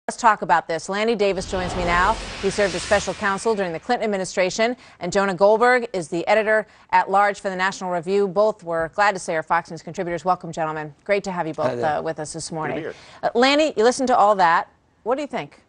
Let's talk about this. Lanny Davis joins me now. He served as special counsel during the Clinton administration, and Jonah Goldberg is the editor-at-large for the National Review. Both were glad to say are Fox News contributors. Welcome, gentlemen. Great to have you both with us this morning. Lanny, you listened to all that. What do you think?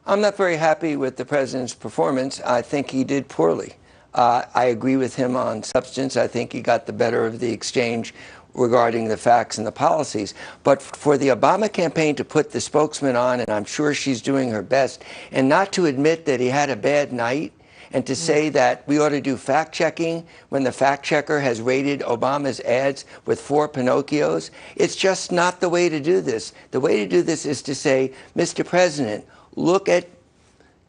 I'm not very happy with the president's performance. I think he did poorly. I agree with him on substance. I think he got the better of the exchange regarding the facts and the policies. But for the Obama campaign to put the spokesman on, and I'm sure she's doing her best, and not to admit that he had a bad night, and to say that we ought to do fact-checking when the fact-checker has rated Obama's ads with 4 Pinocchios, it's just not the way to do this. The way to do this is to say, Mr. President, look at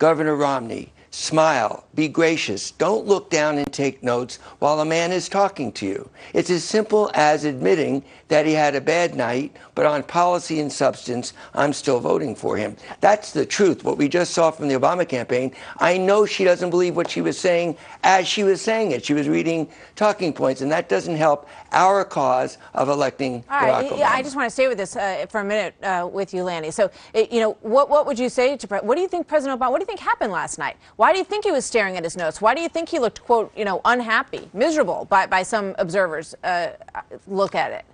Governor Romney. Smile, be gracious, don't look down and take notes while a man is talking to you. It's as simple as admitting that he had a bad night, but on policy and substance, I'm still voting for him. That's the truth, what we just saw from the Obama campaign. I know she doesn't believe what she was saying as she was saying it. She was reading talking points, and that doesn't help our cause of electing Barack Obama. I just want to stay with this for a minute with you, Lanny. So, what would you say to what do you think President Obama, what do you think happened last night? Why do you think he was staring at his notes? Why do you think he looked, quote, unhappy, miserable by some observers look at it?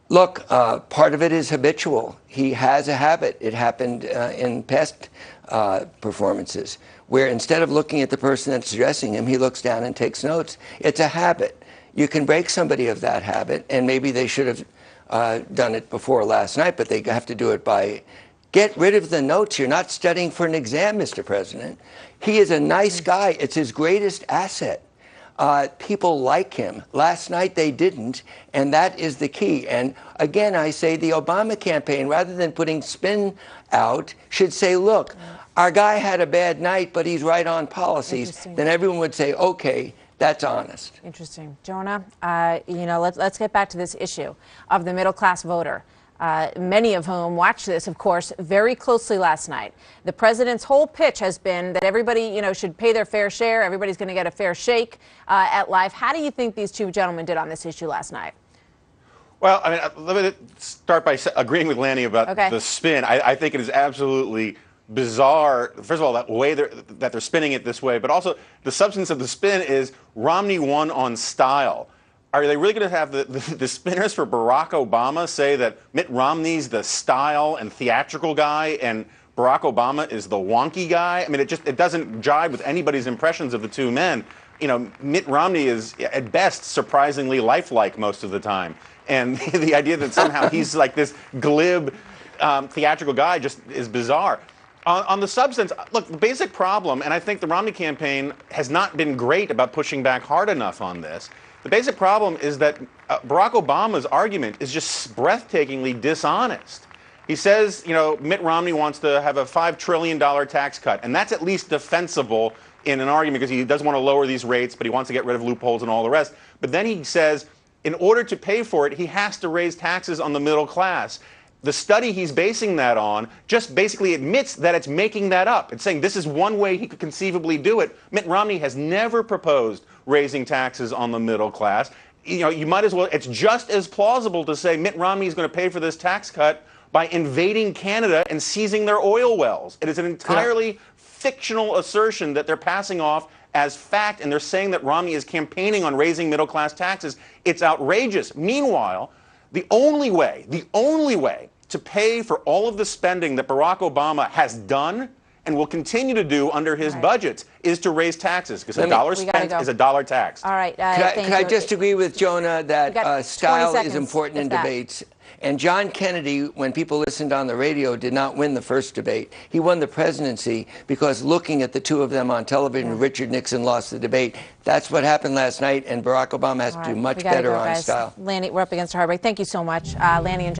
Look, part of it is habitual. He has a habit. It happened in past performances, where instead of looking at the person that's addressing him, he looks down and takes notes. It's a habit. You can break somebody of that habit, and maybe they should have done it before last night, but they have to do it by get rid of the notes. You're not studying for an exam, Mr. President. He is a nice guy. It's his greatest asset. People like him. Last night they didn't, and that is the key. And again, I say the Obama campaign, rather than putting spin out, should say, look, our guy had a bad night, but he's right on policies. Then everyone would say, okay, that's honest. Interesting. Jonah, let's get back to this issue of the middle-class voter. Many of whom watched this, of course, very closely last night. The president's whole pitch has been that everybody, should pay their fair share. Everybody's going to get a fair shake at life. How do you think these two gentlemen did on this issue last night? Well, I mean, let me start by agreeing with Lanny about the spin. I think it is absolutely bizarre, first of all, that way that they're spinning it this way, but also the substance of the spin is Romney won on style. Are they really going to have the spinners for Barack Obama say that Mitt Romney's the style and theatrical guy and Barack Obama is the wonky guy? I mean, it doesn't jibe with anybody's impressions of the two men. Mitt Romney is, at best, surprisingly lifelike most of the time. And the idea that somehow he's like this glib, theatrical guy just is bizarre. On the substance, look, the basic problem, and I think the Romney campaign has not been great about pushing back hard enough on this. The basic problem is that Barack Obama's argument is just breathtakingly dishonest. He says, Mitt Romney wants to have a $5 trillion tax cut, and that's at least defensible in an argument because he doesn't want to lower these rates, but he wants to get rid of loopholes and all the rest. But then he says, in order to pay for it, he has to raise taxes on the middle class. The study he's basing that on just basically admits that it's making that up. It's saying this is one way he could conceivably do it. Mitt Romney has never proposed raising taxes on the middle class. You might as well, it's just as plausible to say Mitt Romney is going to pay for this tax cut by invading Canada and seizing their oil wells. It is an entirely fictional assertion that they're passing off as fact, and they're saying that Romney is campaigning on raising middle class taxes. It's outrageous. Meanwhile, the only way to pay for all of the spending that Barack Obama has done and will continue to do under his budgets is to raise taxes, because a dollar spent is a dollar taxed. All right. Can I just agree with Jonah that style is important in debates? And John Kennedy, when people listened on the radio, did not win the first debate. He won the presidency because looking at the two of them on television, Richard Nixon lost the debate. That's what happened last night, and Barack Obama has to do much better on style. Lanny, we're up against a hard break. Thank you so much, Lanny and